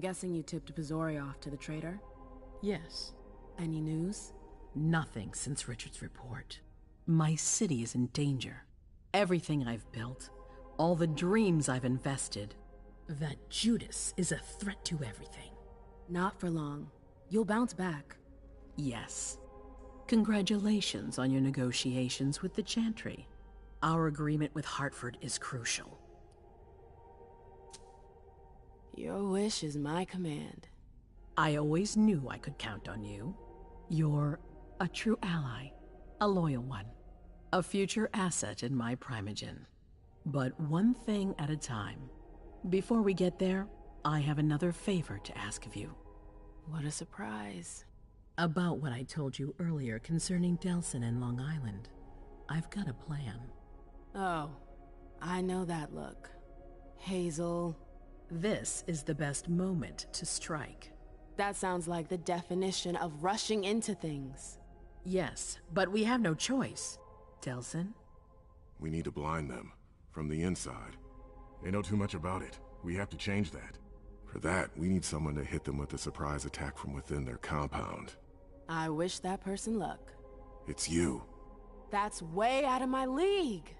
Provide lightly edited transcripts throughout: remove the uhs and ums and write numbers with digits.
guessing you tipped Pizori off to the traitor? Yes. Any news? Nothing since Richard's report. My city is in danger. Everything I've built, all the dreams I've invested. That Judas is a threat to everything. Not for long. You'll bounce back. Yes. Congratulations on your negotiations with the Chantry. Our agreement with Hartford is crucial. Your wish is my command. I always knew I could count on you. You're a true ally, a loyal one, a future asset in my Primogen. But one thing at a time. Before we get there, I have another favor to ask of you. What a surprise. About what I told you earlier concerning Delson and Long Island. I've got a plan. Oh, I know that look. Hazel. This is the best moment to strike. That sounds like the definition of rushing into things. Yes, but we have no choice. Delson? We need to blind them, from the inside. They know too much about it. We have to change that. For that, we need someone to hit them with a surprise attack from within their compound. I wish that person luck. It's you. That's way out of my league.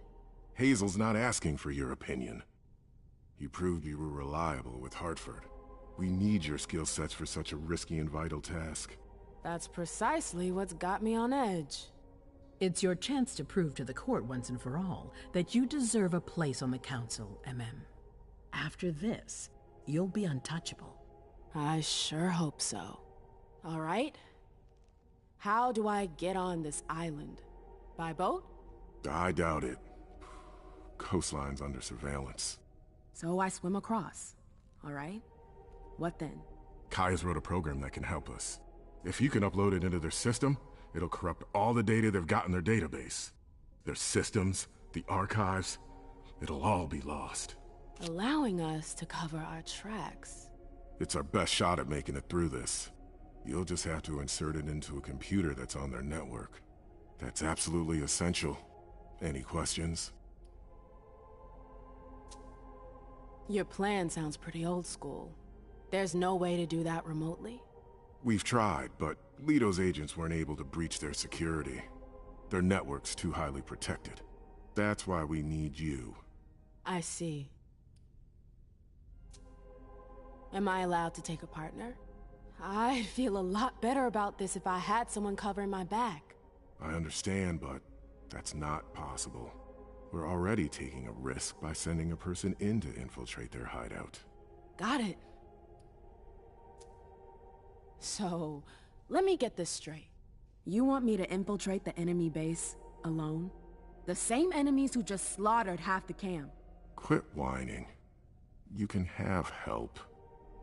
Hazel's not asking for your opinion. You proved you were reliable with Hartford. We need your skill sets for such a risky and vital task. That's precisely what's got me on edge. It's your chance to prove to the court once and for all that you deserve a place on the council, Emem. After this, you'll be untouchable. I sure hope so. All right. How do I get on this island? By boat? I doubt it. Coastline's under surveillance. So I swim across. All right. What then? Kaya's wrote a program that can help us. If you can upload it into their system, it'll corrupt all the data they've got in their database. Their systems, the archives, it'll all be lost. Allowing us to cover our tracks. It's our best shot at making it through this. You'll just have to insert it into a computer that's on their network. That's absolutely essential. Any questions? Your plan sounds pretty old school. There's no way to do that remotely? We've tried, but Leto's agents weren't able to breach their security. Their network's too highly protected. That's why we need you. I see. Am I allowed to take a partner? I'd feel a lot better about this if I had someone covering my back. I understand, but that's not possible. We're already taking a risk by sending a person in to infiltrate their hideout. Got it. So, let me get this straight. You want me to infiltrate the enemy base alone? The same enemies who just slaughtered half the camp. Quit whining. You can have help.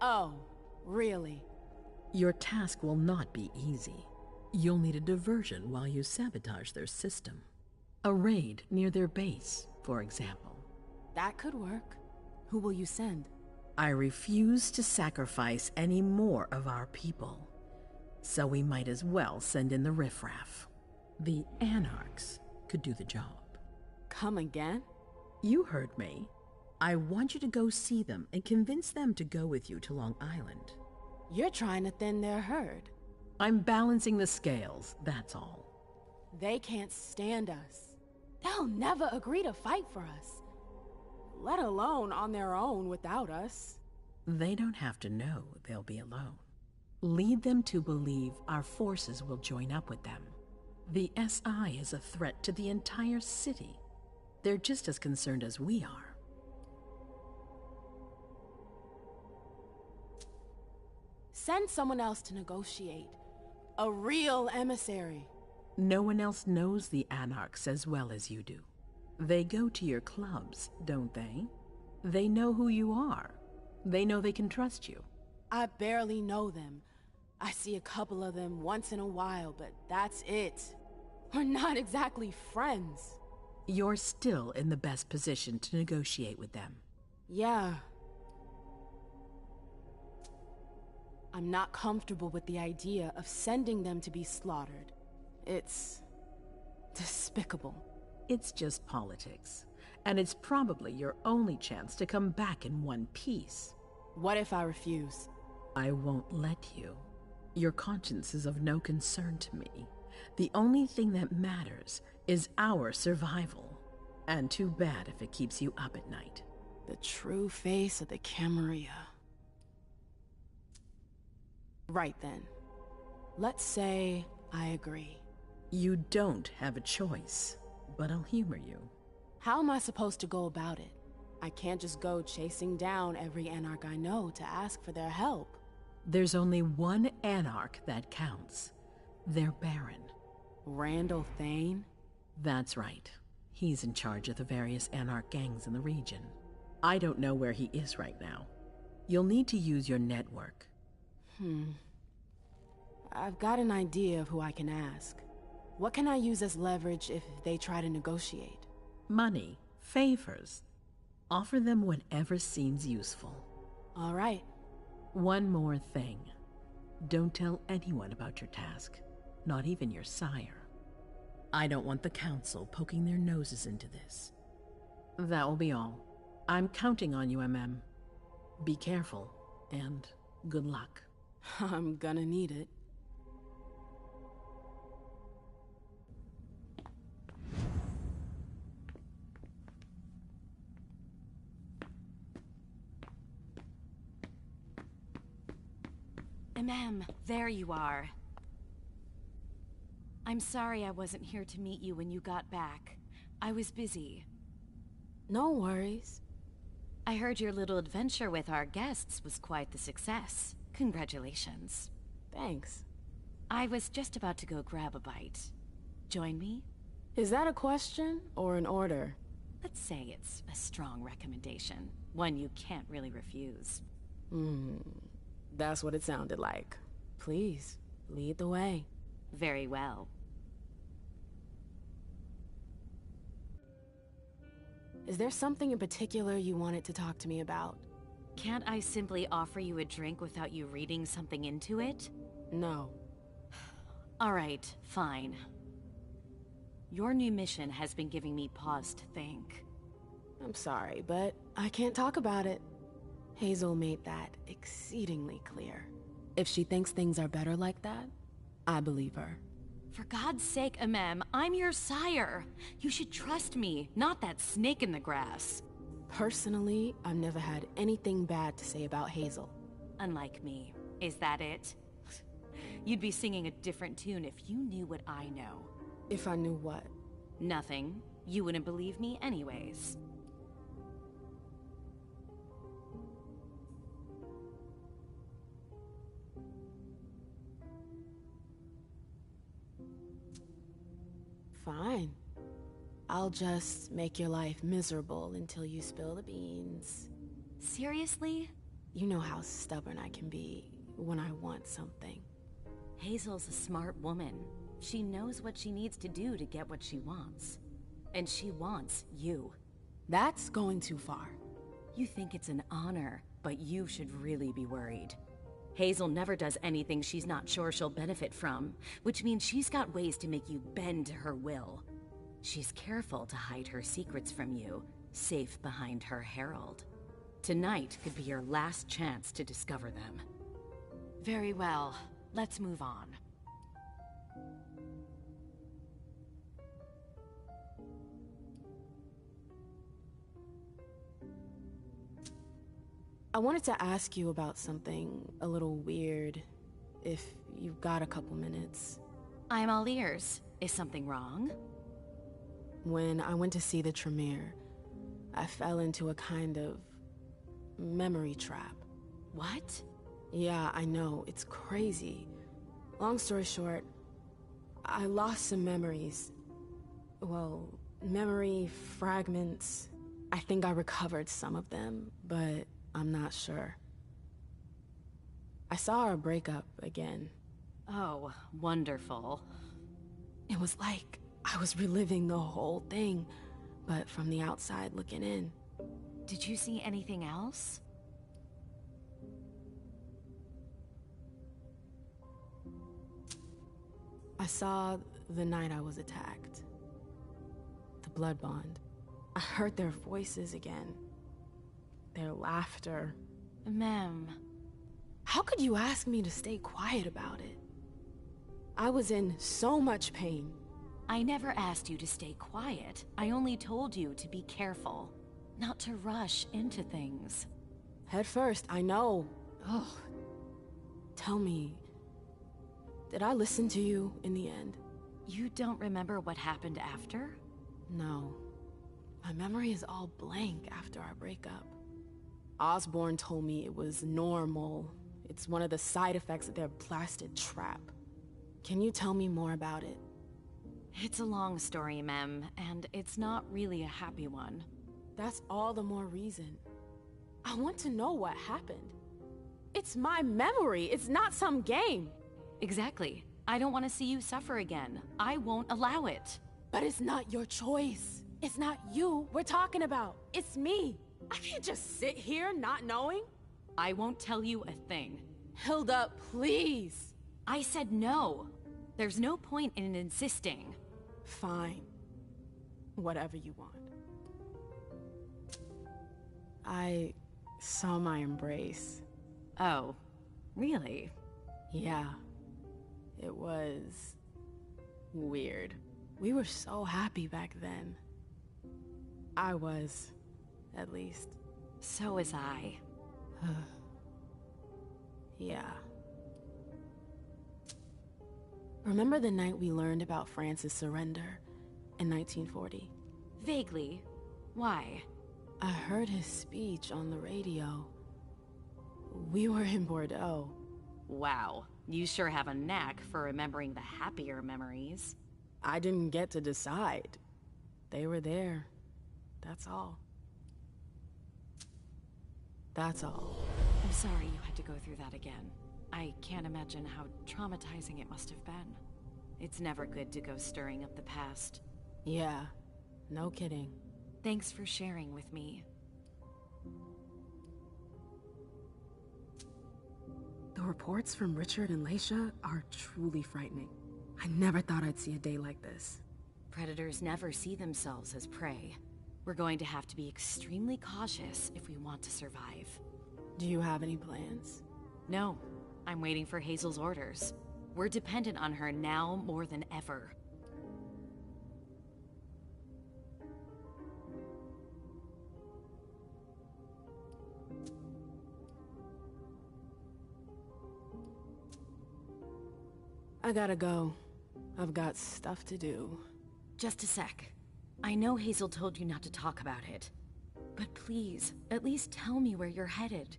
Oh, really? Your task will not be easy. You'll need a diversion while you sabotage their system. A raid near their base, for example. That could work. Who will you send? I refuse to sacrifice any more of our people. So we might as well send in the riffraff. The Anarchs could do the job. Come again? You heard me. I want you to go see them and convince them to go with you to Long Island. You're trying to thin their herd. I'm balancing the scales, that's all. They can't stand us. They'll never agree to fight for us. Let alone on their own without us. They don't have to know they'll be alone. Lead them to believe our forces will join up with them. The SI is a threat to the entire city. They're just as concerned as we are. Send someone else to negotiate. A real emissary. No one else knows the Anarchs as well as you do. They go to your clubs, don't they? They know who you are. They know they can trust you. I barely know them. I see a couple of them once in a while, but that's it. We're not exactly friends. You're still in the best position to negotiate with them. Yeah. I'm not comfortable with the idea of sending them to be slaughtered. It's despicable. It's just politics, and it's probably your only chance to come back in one piece. What if I refuse? I won't let you. Your conscience is of no concern to me. The only thing that matters is our survival. And too bad if it keeps you up at night. The true face of the Camarilla. Right then. Let's say I agree. You don't have a choice, but I'll humor you. How am I supposed to go about it? I can't just go chasing down every Anarch I know to ask for their help. There's only one Anarch that counts. Their Baron. Randall Thane? That's right. He's in charge of the various Anarch gangs in the region. I don't know where he is right now. You'll need to use your network. I've got an idea of who I can ask. What can I use as leverage if they try to negotiate? Money, favors. Offer them whatever seems useful. All right. One more thing. Don't tell anyone about your task, not even your sire. I don't want the Council poking their noses into this. That will be all. I'm counting on you, Emem. Be careful, and good luck. I'm gonna need it. Emem, there you are. I'm sorry I wasn't here to meet you when you got back. I was busy. No worries. I heard your little adventure with our guests was quite the success. Congratulations. Thanks. I was just about to go grab a bite. Join me? Is that a question or an order? Let's say it's a strong recommendation. One you can't really refuse. That's what it sounded like. Please, lead the way. Very well. Is there something in particular you wanted to talk to me about? Can't I simply offer you a drink without you reading something into it? No. All right, fine. Your new mission has been giving me pause to think. I'm sorry, but I can't talk about it. Hazel made that exceedingly clear. If she thinks things are better like that, I believe her. For God's sake, Emem, I'm your sire. You should trust me, not that snake in the grass. Personally, I've never had anything bad to say about Hazel. Unlike me. Is that it? You'd be singing a different tune if you knew what I know. If I knew what? Nothing. You wouldn't believe me anyways. Fine. I'll just make your life miserable until you spill the beans. Seriously? You know how stubborn I can be when I want something. Hazel's a smart woman. She knows what she needs to do to get what she wants. And she wants you. That's going too far. You think it's an honor, but you should really be worried. Hazel never does anything she's not sure she'll benefit from, which means she's got ways to make you bend to her will. She's careful to hide her secrets from you, safe behind her herald. Tonight could be your last chance to discover them. Very well. Let's move on. I wanted to ask you about something a little weird, if you've got a couple minutes. I'm all ears. Is something wrong? When I went to see the Tremere, I fell into a kind of memory trap. What? Yeah, I know, it's crazy. Long story short, I lost some memories. Well, memory fragments. I think I recovered some of them, but I'm not sure. I saw our breakup again. Oh, wonderful. It was like I was reliving the whole thing, but from the outside looking in. Did you see anything else? I saw the night I was attacked. The blood bond. I heard their voices again. Their laughter. Ma'am. How could you ask me to stay quiet about it? I was in so much pain. I never asked you to stay quiet. I only told you to be careful, not to rush into things. Head first, I know. Ugh. Tell me, did I listen to you in the end? You don't remember what happened after? No. My memory is all blank after our breakup. Osborne told me it was normal. It's one of the side effects of their blasted trap. Can you tell me more about it? It's a long story, Mem, and it's not really a happy one. That's all the more reason. I want to know what happened. It's my memory, it's not some game. Exactly. I don't want to see you suffer again. I won't allow it. But it's not your choice. It's not you we're talking about. It's me. I can't just sit here not knowing. I won't tell you a thing. Hilda, please. I said no. There's no point in insisting. Fine. Whatever you want. I saw my embrace. Oh, really? Yeah. It was weird. We were so happy back then. I was, at least. So was I. Yeah. Remember the night we learned about France's surrender in 1940? Vaguely. Why? I heard his speech on the radio. We were in Bordeaux. Wow, you sure have a knack for remembering the happier memories. I didn't get to decide. They were there. That's all. That's all. I'm sorry you had to go through that again. I can't imagine how traumatizing it must have been. It's never good to go stirring up the past. Yeah, no kidding. Thanks for sharing with me. The reports from Richard and Leisha are truly frightening. I never thought I'd see a day like this. Predators never see themselves as prey. We're going to have to be extremely cautious if we want to survive. Do you have any plans? No, I'm waiting for Hazel's orders. We're dependent on her now more than ever. I gotta go. I've got stuff to do. Just a sec. I know Hazel told you not to talk about it. But please, at least tell me where you're headed.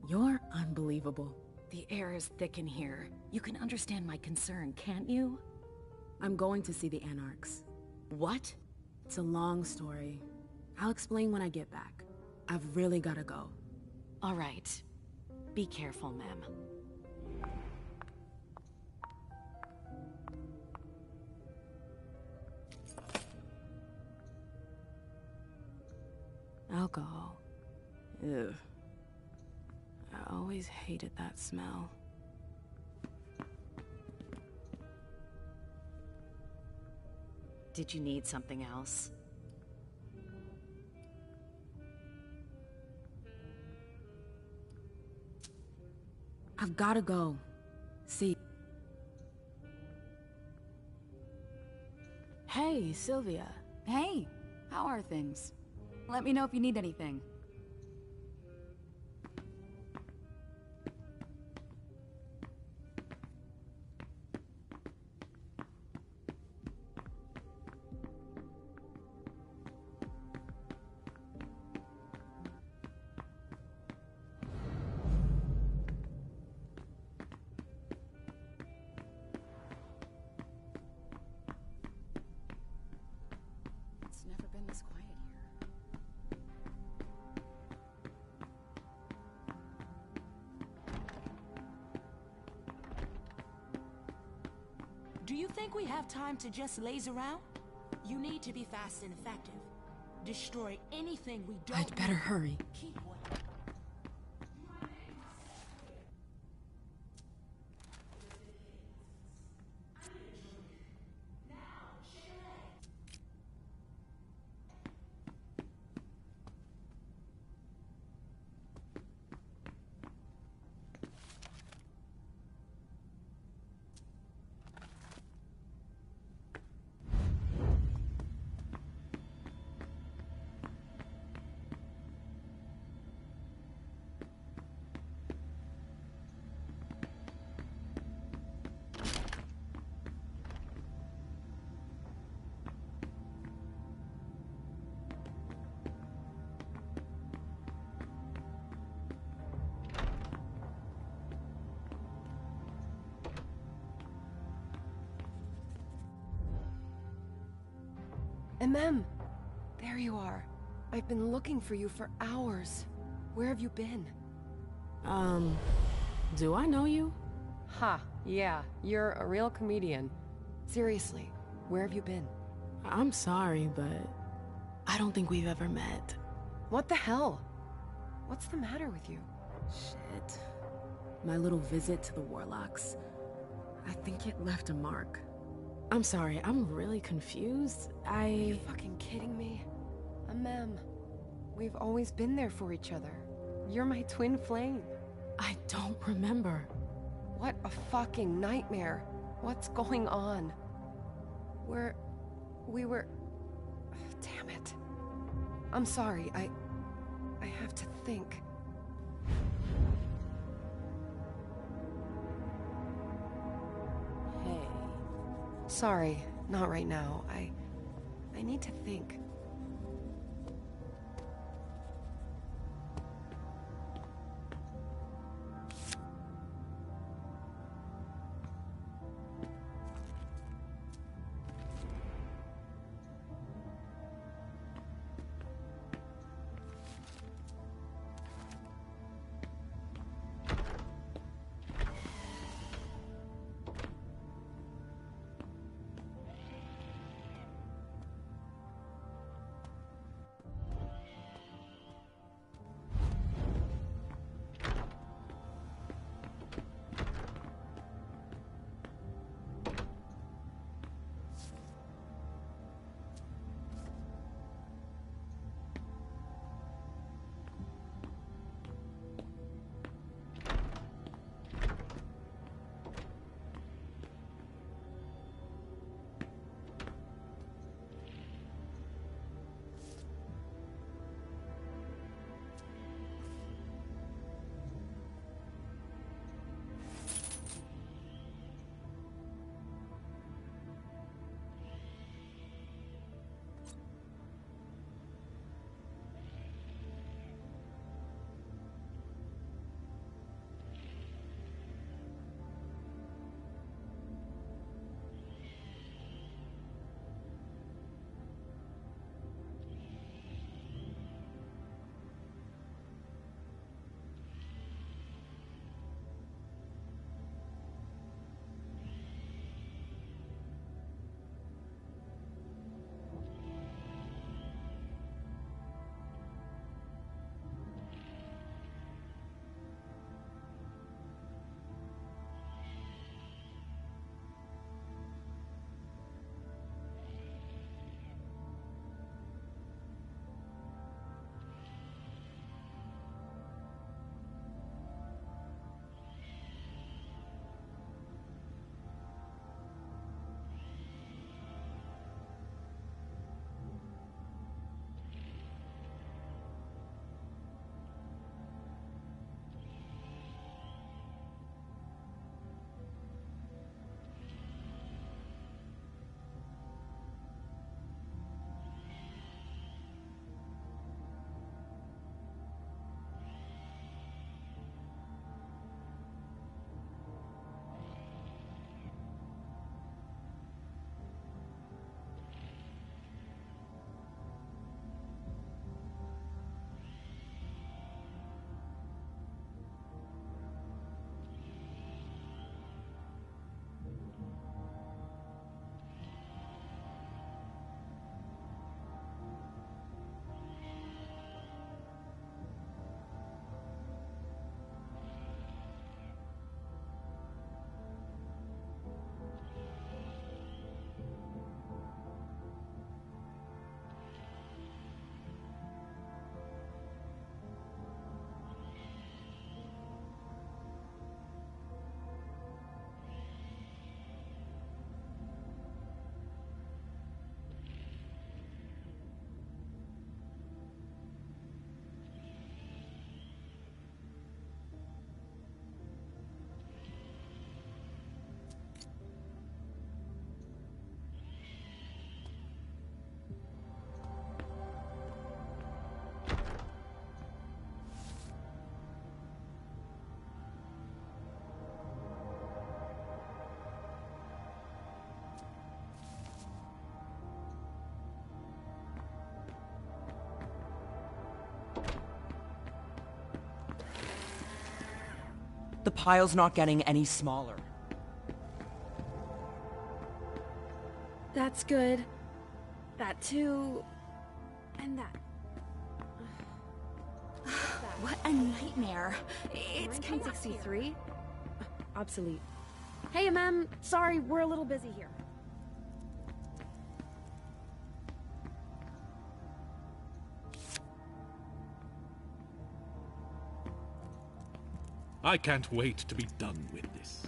You're unbelievable. The air is thick in here. You can understand my concern, can't you? I'm going to see the Anarchs. What? It's a long story. I'll explain when I get back. I've really gotta go. All right. Be careful, Mem. Alcohol. Ew. I always hated that smell. Did you need something else? I've gotta go. See. Hey, Sylvia. Hey, how are things? Let me know if you need anything. It's never been this quiet here. Do you think we have time to just laze around? You need to be fast and effective. Destroy anything we don't. I'd better hurry. Keep what. Emem! There you are. I've been looking for you for hours. Where have you been? Do I know you? Ha, yeah, you're a real comedian. Seriously, where have you been? I'm sorry, but I don't think we've ever met. What the hell? What's the matter with you? Shit. My little visit to the Warlocks. I think it left a mark. I'm sorry, I'm really confused. Are you fucking kidding me? Emem, we've always been there for each other. You're my twin flame. I don't remember. What a fucking nightmare. What's going on? We were... Damn it. I'm sorry, I have to think. Hey. Sorry, not right now. I need to think. The pile's not getting any smaller. That's good. That too. And that. What a nightmare. It's 1963? Obsolete. Hey, Emem. Sorry, we're a little busy here. I can't wait to be done with this.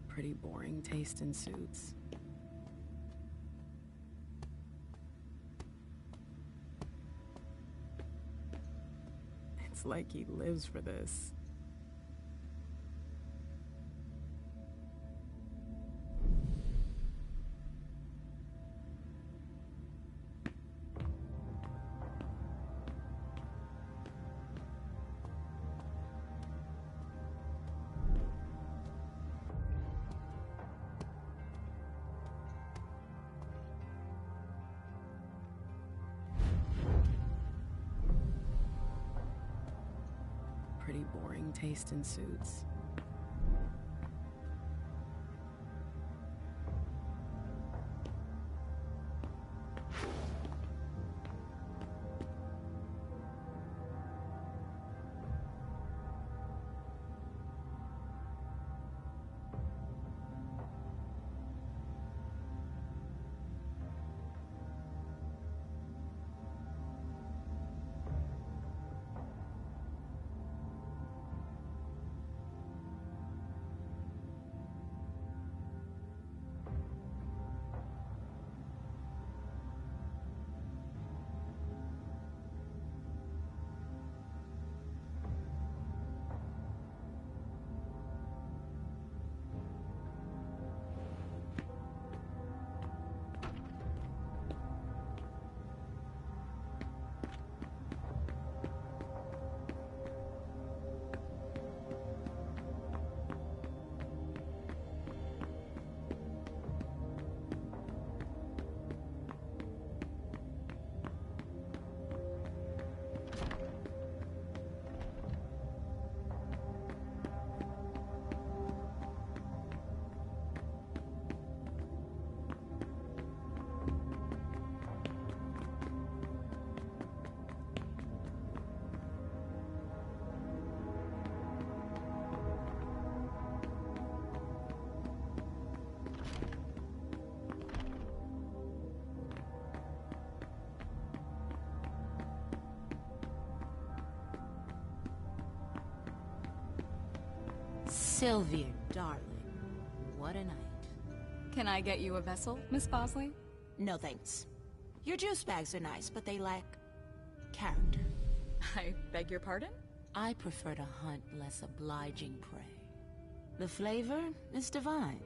Pretty boring taste in suits. It's like he lives for this. Pretty boring taste in suits. Sylvia, darling. What a night. Can I get you a vessel, Miss Bosley? No thanks. Your juice bags are nice, but they lack character. I beg your pardon? I prefer to hunt less obliging prey. The flavor is divine.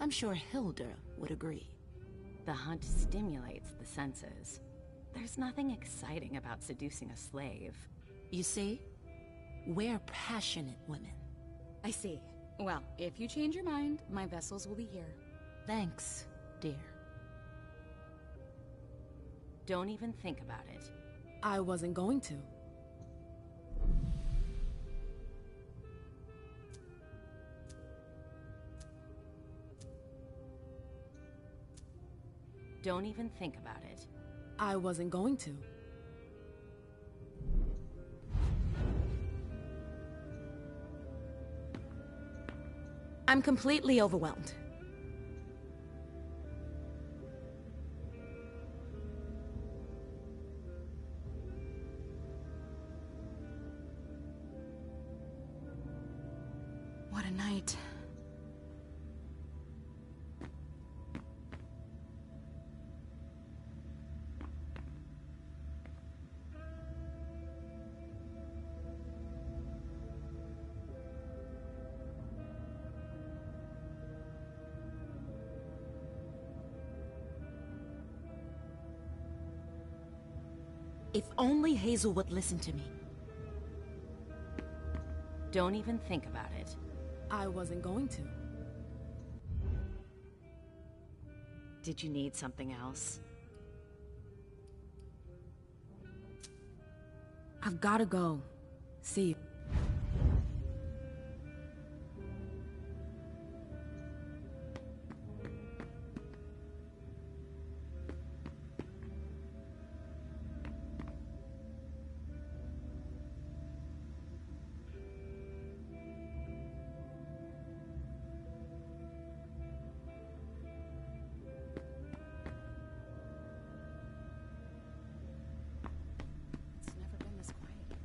I'm sure Hilda would agree. The hunt stimulates the senses. There's nothing exciting about seducing a slave. You see? We're passionate women. I see. Well, if you change your mind, my vessels will be here. Thanks, dear. Don't even think about it. I wasn't going to. Don't even think about it. I wasn't going to. I'm completely overwhelmed. What a night. If only Hazel would listen to me. Don't even think about it. I wasn't going to. Did you need something else? I've gotta go. See you. It's never been this quiet here.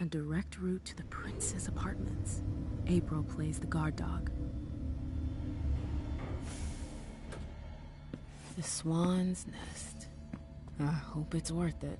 A direct route to the prince's apartments. April plays the guard dog. The swan's nest. I hope it's worth it.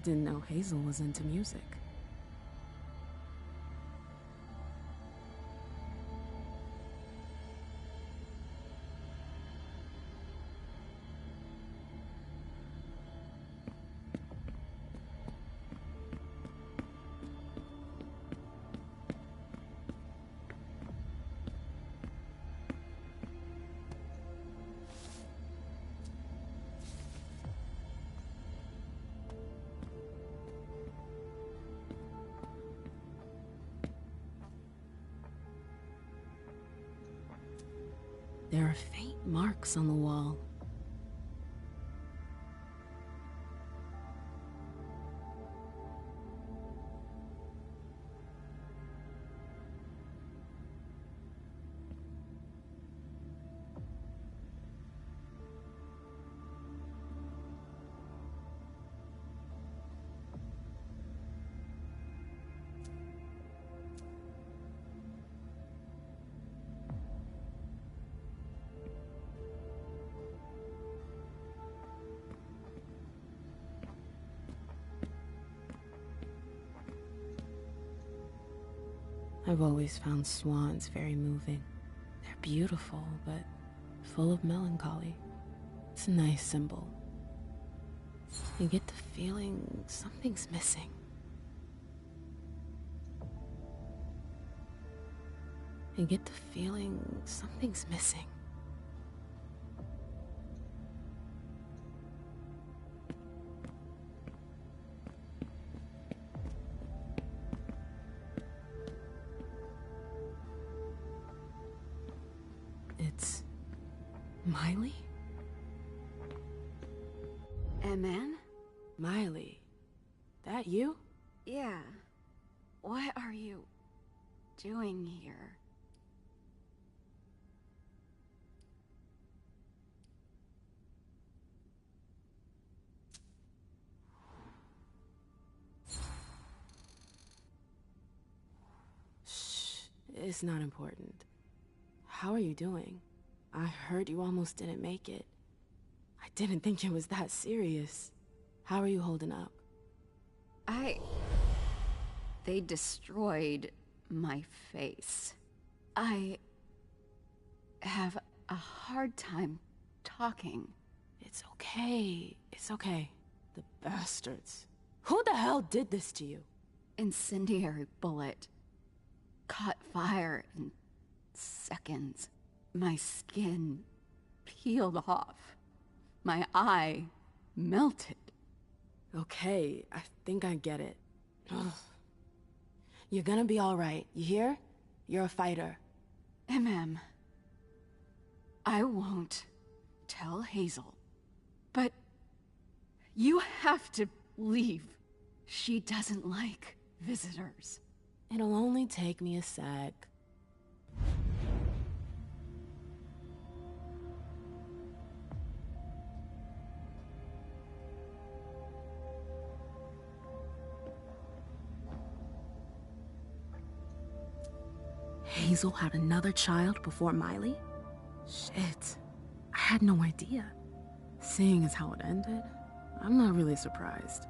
Didn't know Hazel was into music. There are faint marks on the wall. I've always found swans very moving. They're beautiful, but full of melancholy. It's a nice symbol. I get the feeling something's missing. I get the feeling something's missing. It's Miley? Emem? Miley, that you? Yeah. What are you doing here? Shh, it's not important. How are you doing? I heard you almost didn't make it. I didn't think it was that serious. How are you holding up? They destroyed my face. I have a hard time talking. It's okay. It's okay. The bastards. Who the hell did this to you? Incendiary bullet. Caught fire in seconds. My skin peeled off. My eye melted. Okay, I think I get it. Ugh. You're gonna be all right, you hear? You're a fighter. Emem, I won't tell Hazel, but you have to leave. She doesn't like visitors. It'll only take me a sec. Hazel had another child before Miley? Shit, I had no idea. Seeing as how it ended, I'm not really surprised.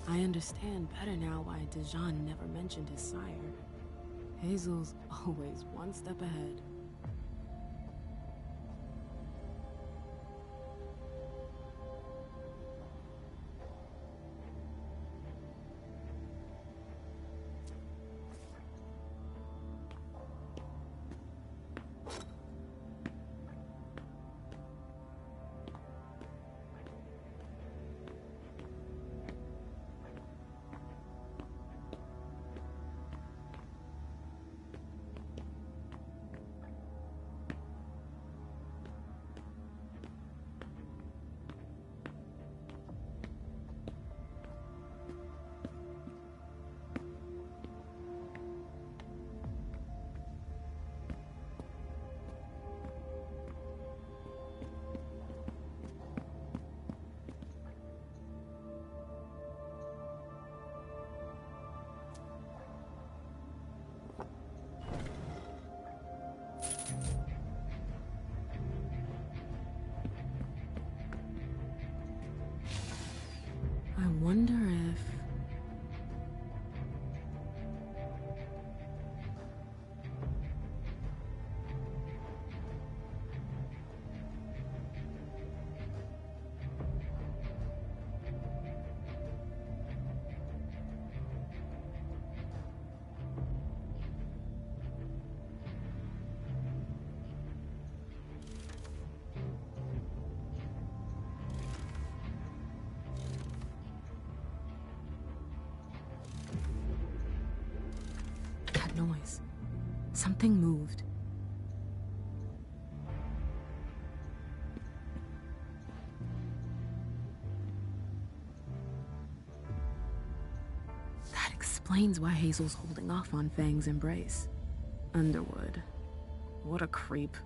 I understand better now why Dijon never mentioned his sire. Hazel's always one step ahead. noise. Something moved. That explains why Hazel's holding off on Fang's embrace. Underwood. What a creep.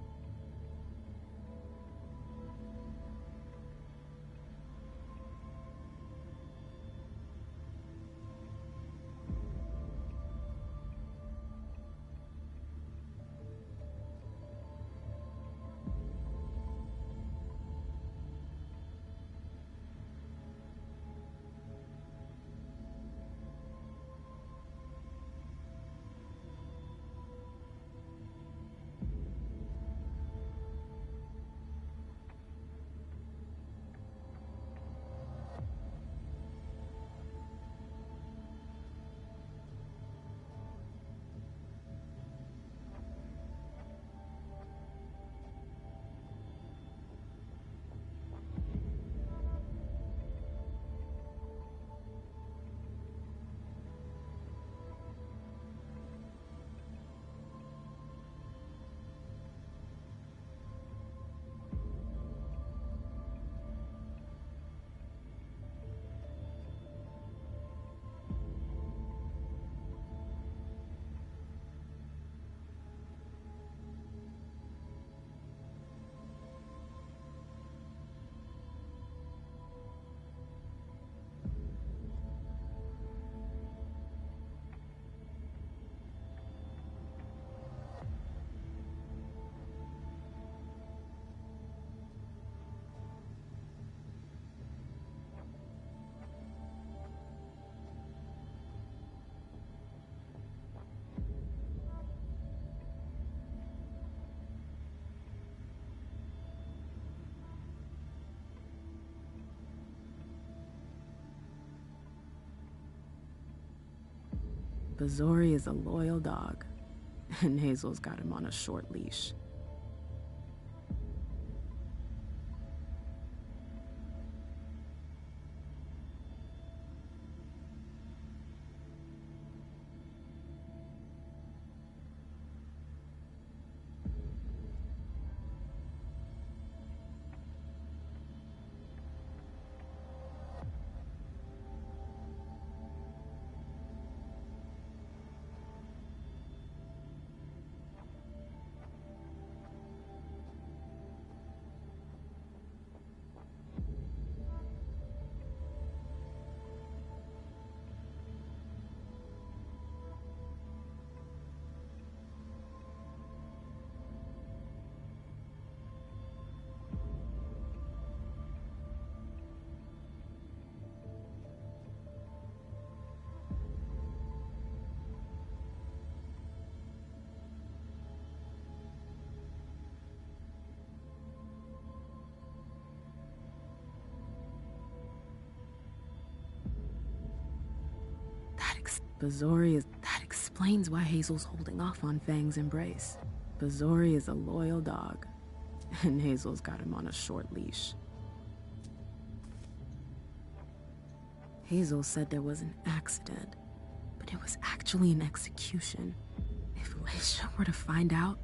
Bazori is a loyal dog, and Hazel's got him on a short leash. That explains why Hazel's holding off on Fang's embrace. Bazori is a loyal dog, and Hazel's got him on a short leash. Hazel said there was an accident, but it was actually an execution. If Leisha were to find out...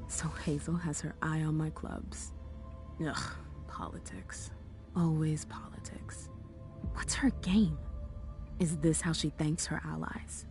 So Hazel has her eye on my clubs. Ugh, politics. Always politics. What's her game? Is this how she thanks her allies?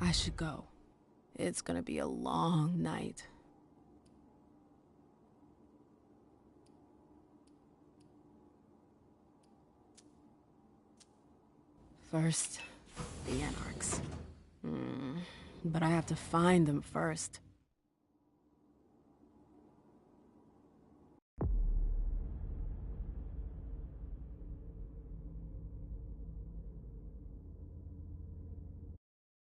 I should go. It's gonna be a long night. First, the Anarchs. But I have to find them first.